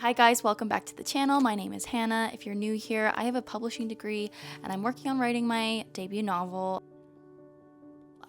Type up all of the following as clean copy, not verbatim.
Hi guys, welcome back to the channel. My name is Hannah. If you're new here, I have a publishing degree and I'm working on writing my debut novel.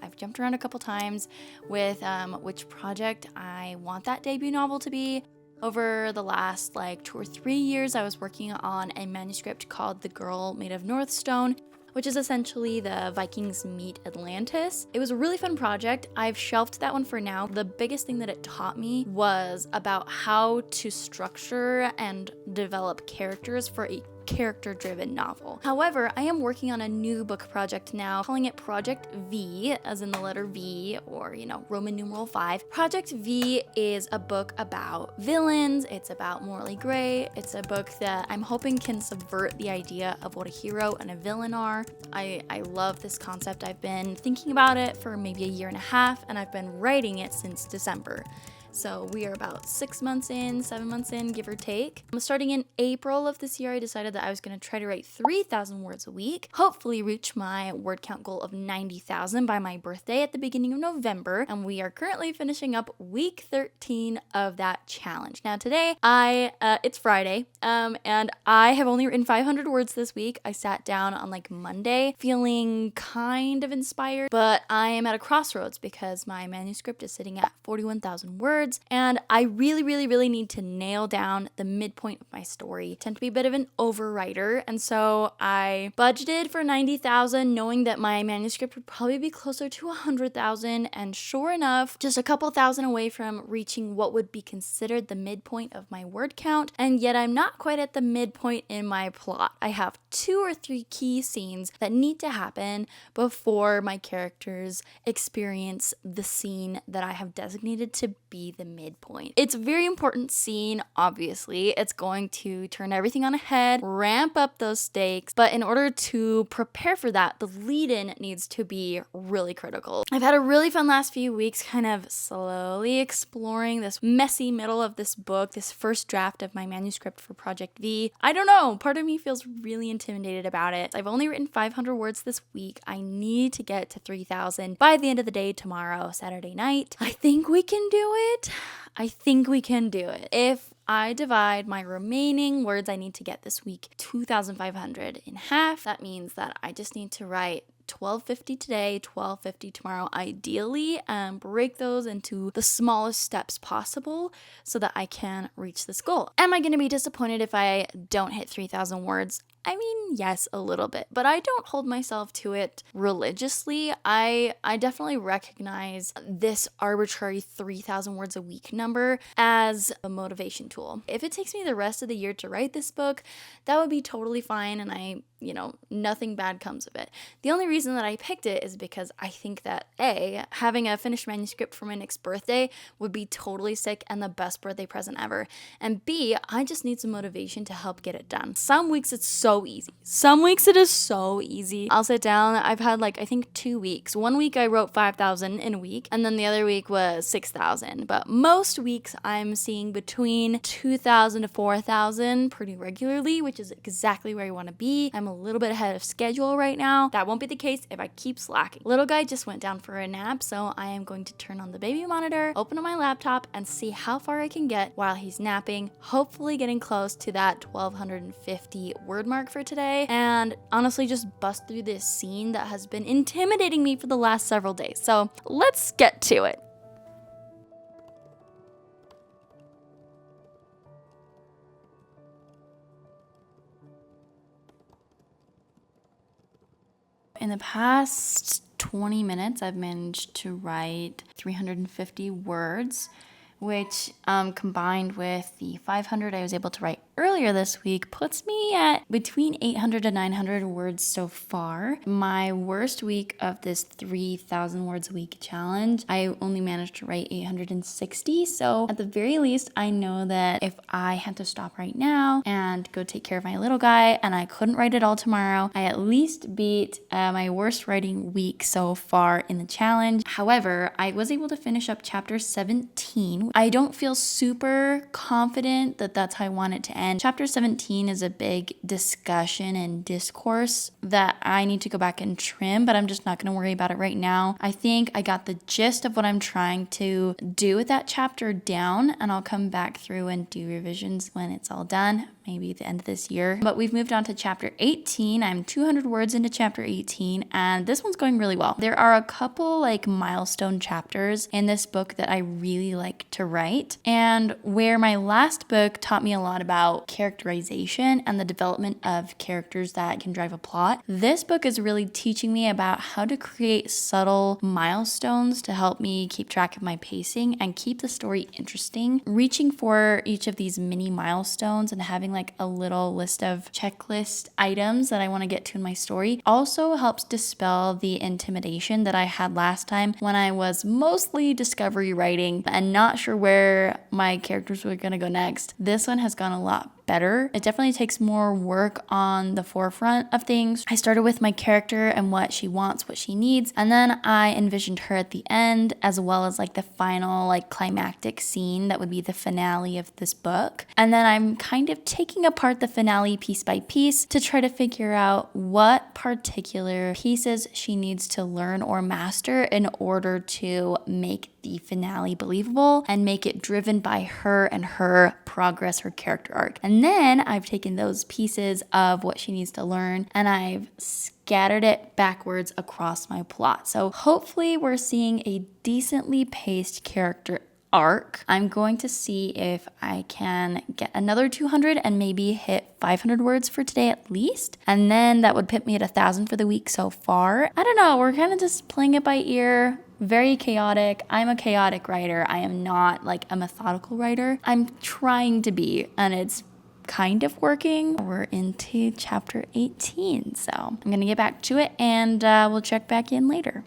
I've jumped around a couple times with which project I want that debut novel to be. Over the last 2 or 3 years, I was working on a manuscript called The Girl Made of Northstone, which is essentially the Vikings meet Atlantis. It was a really fun project. I've shelved that one for now. The biggest thing that it taught me was about how to structure and develop characters for a character-driven novel. However, I am working on a new book project now, calling it Project V, as in the letter V, or Roman numeral 5. Project V is a book about villains. It's about morally gray. It's a book that I'm hoping can subvert the idea of what a hero and a villain are. I love this concept. I've been thinking about it for maybe a year and a half, and I've been writing it since December. So we are about 7 months in, give or take. Starting in April of this year, I decided that I was going to try to write 3,000 words a week, hopefully reach my word count goal of 90,000 by my birthday at the beginning of November. And we are currently finishing up week 13 of that challenge. Now today, it's Friday, and I have only written 500 words this week. I sat down on Monday feeling kind of inspired, but I am at a crossroads because my manuscript is sitting at 41,000 words. And I really need to nail down the midpoint of my story. I tend to be a bit of an overwriter, and so I budgeted for 90,000, knowing that my manuscript would probably be closer to 100,000, and sure enough, just a couple thousand away from reaching what would be considered the midpoint of my word count, and yet I'm not quite at the midpoint in my plot. I have 2 or 3 key scenes that need to happen before my characters experience the scene that I have designated to be the midpoint. It's a very important scene, obviously. It's going to turn everything on a head, ramp up those stakes, but in order to prepare for that, the lead-in needs to be really critical. I've had a really fun last few weeks kind of slowly exploring this messy middle of this book, this first draft of my manuscript for Project V. I don't know, part of me feels really intimidated about it. I've only written 500 words this week. I need to get to 3,000 by the end of the day tomorrow, Saturday night. I think we can do it. If I divide my remaining words I need to get this week, 2,500 in half, that means that I just need to write 1250 today, 1250 tomorrow, ideally, and break those into the smallest steps possible so that I can reach this goal. Am I going to be disappointed if I don't hit 3,000 words? I mean, yes, a little bit, but I don't hold myself to it religiously. I definitely recognize this arbitrary 3,000 words a week number as a motivation tool. If it takes me the rest of the year to write this book, that would be totally fine, and nothing bad comes of it. The only reason that I picked it is because I think that A, having a finished manuscript for my next birthday would be totally sick and the best birthday present ever. And B, I just need some motivation to help get it done. Some weeks it's so easy. Some weeks it is so easy. I'll sit down. I've had I think 2 weeks. 1 week I wrote 5,000 in a week, and then the other week was 6,000. But most weeks I'm seeing between 2,000 to 4,000 pretty regularly, which is exactly where I want to be. I'm a little bit ahead of schedule right now. That won't be the case if I keep slacking. Little guy just went down for a nap, so I am going to turn on the baby monitor, open up my laptop, and see how far I can get while he's napping, hopefully getting close to that 1,250 word mark for today, and honestly just bust through this scene that has been intimidating me for the last several days. So let's get to it. In the past 20 minutes, I've managed to write 350 words, which combined with the 500 I was able to write earlier this week puts me at between 800 to 900 words so far. My worst week of this 3,000 words a week challenge, I only managed to write 860. So at the very least, I know that if I had to stop right now and go take care of my little guy and I couldn't write it all tomorrow, I at least beat my worst writing week so far in the challenge. However, I was able to finish up chapter 17. I don't feel super confident that that's how I want it to end. And chapter 17 is a big discussion and discourse that I need to go back and trim, but I'm just not going to worry about it right now. I think I got the gist of what I'm trying to do with that chapter down, and I'll come back through and do revisions when it's all done, maybe the end of this year. But we've moved on to chapter 18. I'm 200 words into chapter 18, and this one's going really well. There are a couple like milestone chapters in this book that I really like to write, and where my last book taught me a lot about characterization and the development of characters that can drive a plot, this book is really teaching me about how to create subtle milestones to help me keep track of my pacing and keep the story interesting. Reaching for each of these mini milestones and having like a little list of checklist items that I want to get to in my story also helps dispel the intimidation that I had last time when I was mostly discovery writing and not sure where my characters were going to go next. This one has gone a lot better. It definitely takes more work on the forefront of things. I started with my character and what she wants, what she needs, and then I envisioned her at the end, as well as like the final like climactic scene that would be the finale of this book. And then I'm kind of taking apart the finale piece by piece to try to figure out what particular pieces she needs to learn or master in order to make the finale believable and make it driven by her and her progress, her character arc. And then I've taken those pieces of what she needs to learn and I've scattered it backwards across my plot. So hopefully we're seeing a decently paced character arc. I'm going to see if I can get another 200 and maybe hit 500 words for today at least. And then that would put me at 1,000 for the week so far. I don't know. We're kind of just playing it by ear. Very chaotic. I'm a chaotic writer. I am not like a methodical writer. I'm trying to be, and it's kind of working. We're into chapter 18, so I'm going to get back to it and we'll check back in later.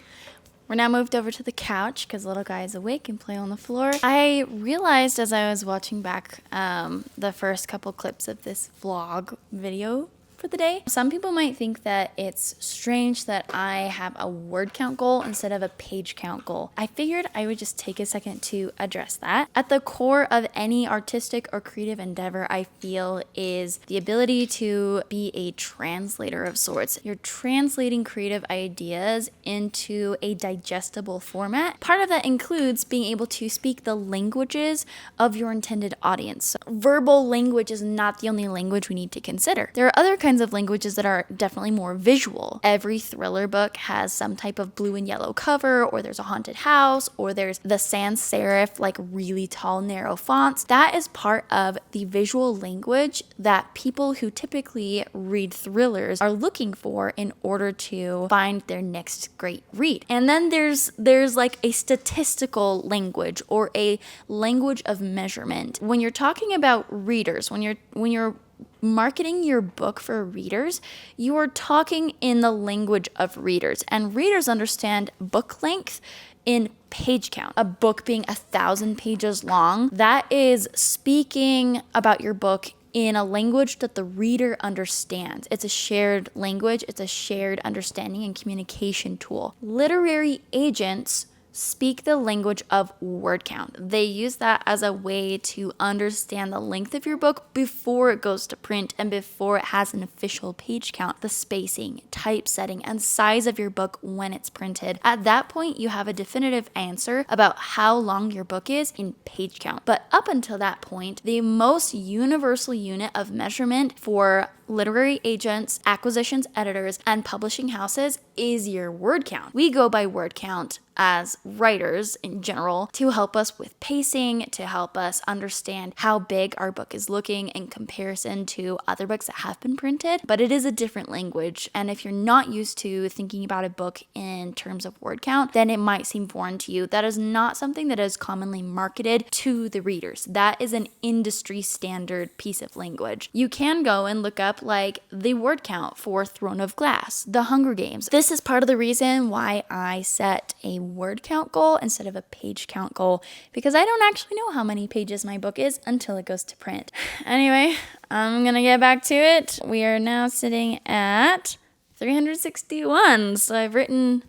We're now moved over to the couch because little guy is awake and play on the floor. I realized as I was watching back the first couple clips of this vlog video for the day, some people might think that it's strange that I have a word count goal instead of a page count goal. I figured I would just take a second to address that. At the core of any artistic or creative endeavor, I feel, is the ability to be a translator of sorts. You're translating creative ideas into a digestible format. Part of that includes being able to speak the languages of your intended audience. So verbal language is not the only language we need to consider. There are other kinds of languages that are definitely more visual. Every thriller book has some type of blue and yellow cover, or there's a haunted house, or there's the sans serif, like really tall, narrow fonts. That is part of the visual language that people who typically read thrillers are looking for in order to find their next great read. And then there's like a statistical language or a language of measurement. When you're talking about readers, when you're marketing your book for readers, you are talking in the language of readers, and readers understand book length in page count. A book being 1,000 pages long, that is speaking about your book in a language that the reader understands. It's a shared language, it's a shared understanding and communication tool. Literary agents speak the language of word count. They use that as a way to understand the length of your book before it goes to print and before it has an official page count, the spacing, typesetting, and size of your book when it's printed. At that point, you have a definitive answer about how long your book is in page count. But up until that point, the most universal unit of measurement for literary agents, acquisitions editors, and publishing houses is your word count. We go by word count as writers in general to help us with pacing, to help us understand how big our book is looking in comparison to other books that have been printed. But it is a different language, and if you're not used to thinking about a book in terms of word count, then it might seem foreign to you. That is not something that is commonly marketed to the readers. That is an industry standard piece of language. You can go and look up like the word count for Throne of Glass, The Hunger Games. This is part of the reason why I set a word count goal instead of a page count goal, because I don't actually know how many pages my book is until it goes to print. Anyway, I'm gonna get back to it. We are now sitting at 361, so I've written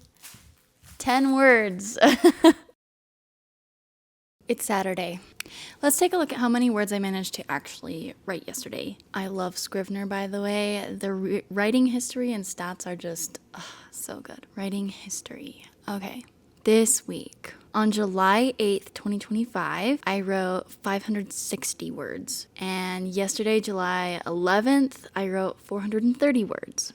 10 words. It's Saturday. Let's take a look at how many words I managed to actually write yesterday. I love Scrivener, by the way. The writing history and stats are just so good. Writing history. Okay. This week, on July 8th, 2025, I wrote 560 words. And yesterday, July 11th, I wrote 430 words.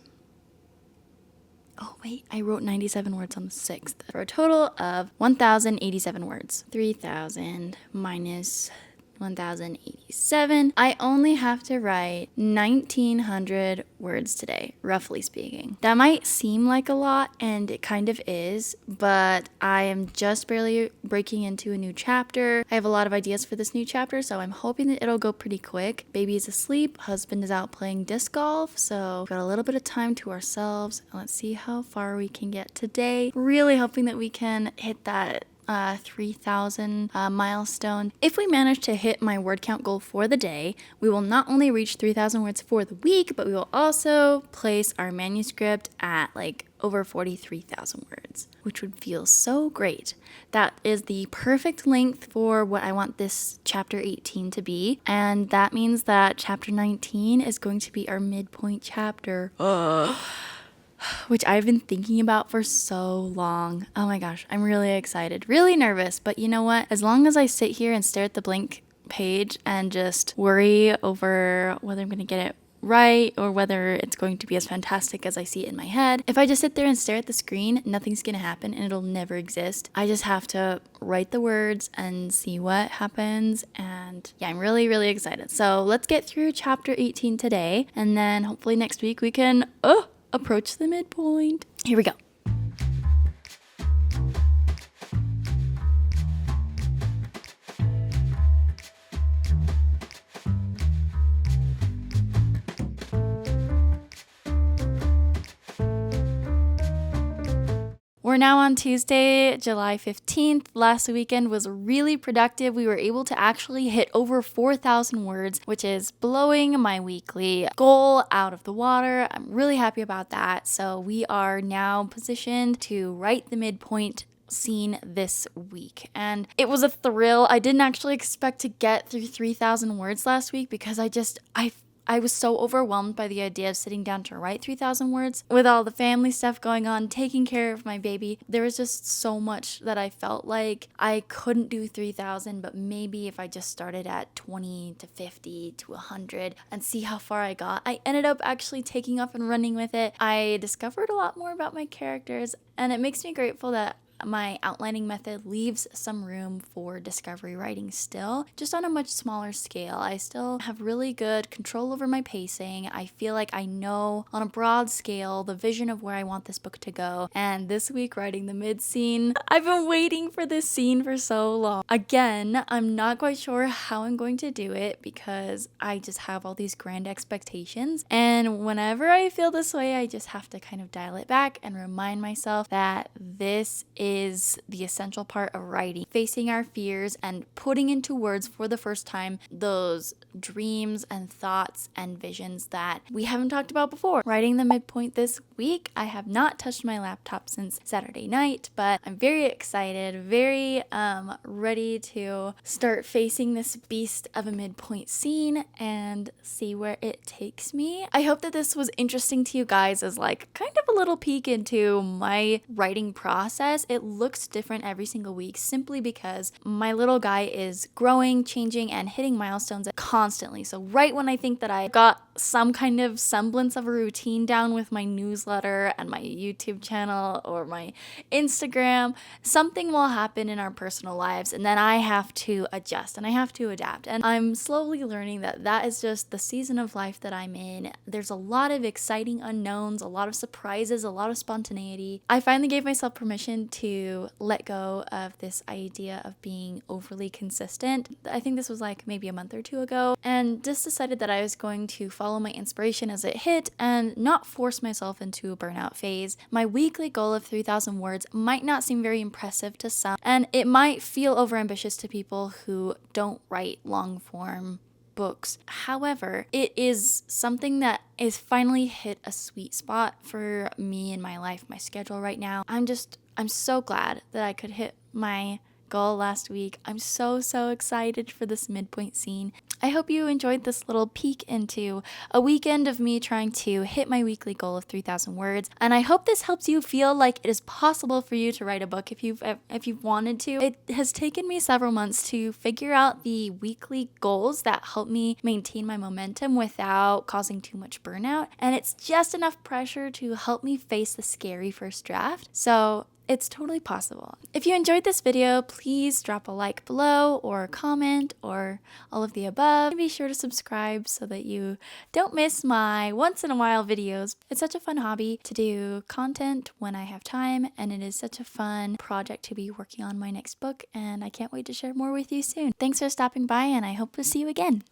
Oh, wait, I wrote 97 words on the 6th for a total of 1,087 words. 3,000 minus 1,087. I only have to write 1,900 words today, roughly speaking. That might seem like a lot, and it kind of is, but I am just barely breaking into a new chapter. I have a lot of ideas for this new chapter, so I'm hoping that it'll go pretty quick. Baby is asleep, husband is out playing disc golf, so we've got a little bit of time to ourselves. Let's see how far we can get today. Really hoping that we can hit that 3,000 milestone. If we manage to hit my word count goal for the day, we will not only reach 3,000 words for the week, but we will also place our manuscript at like over 43,000 words, which would feel so great. That is the perfect length for what I want this chapter 18 to be, and that means that chapter 19 is going to be our midpoint chapter. Which I've been thinking about for so long. Oh my gosh, I'm really excited, really nervous, but you know what? As long as I sit here and stare at the blank page and just worry over whether I'm going to get it right or whether it's going to be as fantastic as I see it in my head, if I just sit there and stare at the screen, nothing's going to happen and it'll never exist. I just have to write the words and see what happens, and yeah, I'm really, really excited. So let's get through chapter 18 today, and then hopefully next week we can, approach the midpoint. Here we go. We're now on Tuesday, July 15th. Last weekend was really productive. We were able to actually hit over 4,000 words, which is blowing my weekly goal out of the water. I'm really happy about that. So we are now positioned to write the midpoint scene this week, and it was a thrill. I didn't actually expect to get through 3,000 words last week because I was so overwhelmed by the idea of sitting down to write 3,000 words with all the family stuff going on, taking care of my baby. There was just so much that I felt like I couldn't do 3,000, but maybe if I just started at 20 to 50 to 100 and see how far I got. I ended up actually taking off and running with it. I discovered a lot more about my characters, and it makes me grateful that my outlining method leaves some room for discovery writing still, just on a much smaller scale. I still have really good control over my pacing. I feel like I know on a broad scale the vision of where I want this book to go. And this week, writing the mid scene, I've been waiting for this scene for so long. Again, I'm not quite sure how I'm going to do it because I just have all these grand expectations. And whenever I feel this way, I just have to kind of dial it back and remind myself that this is the essential part of writing, facing our fears and putting into words for the first time those dreams and thoughts and visions that we haven't talked about before. Writing the midpoint this week, I have not touched my laptop since Saturday night, but I'm very excited, very ready to start facing this beast of a midpoint scene and see where it takes me. I hope that this was interesting to you guys as like kind of a little peek into my writing process. It looks different every single week simply because my little guy is growing, changing, and hitting milestones constantly. So right when I think that I got some kind of semblance of a routine down with my newsletter and my YouTube channel or my Instagram, something will happen in our personal lives, and then I have to adjust and I have to adapt. And I'm slowly learning that that is just the season of life that I'm in. There's a lot of exciting unknowns, a lot of surprises, a lot of spontaneity. I finally gave myself permission to let go of this idea of being overly consistent. I think this was like maybe a month or two ago, and just decided that I was going to follow my inspiration as it hit and not force myself into a burnout phase. My weekly goal of 3,000 words might not seem very impressive to some, and it might feel overambitious to people who don't write long form books. However, it is something that is finally hit a sweet spot for me in my life, my schedule right now. I'm so glad that I could hit my goal last week. I'm so excited for this midpoint scene. I hope you enjoyed this little peek into a weekend of me trying to hit my weekly goal of 3,000 words. And I hope this helps you feel like it is possible for you to write a book if you've wanted to. It has taken me several months to figure out the weekly goals that help me maintain my momentum without causing too much burnout. And it's just enough pressure to help me face the scary first draft. So it's totally possible. If you enjoyed this video, please drop a like below or a comment or all of the above. And be sure to subscribe so that you don't miss my once in a while videos. It's such a fun hobby to do content when I have time, and it is such a fun project to be working on my next book, and I can't wait to share more with you soon. Thanks for stopping by, and I hope to see you again.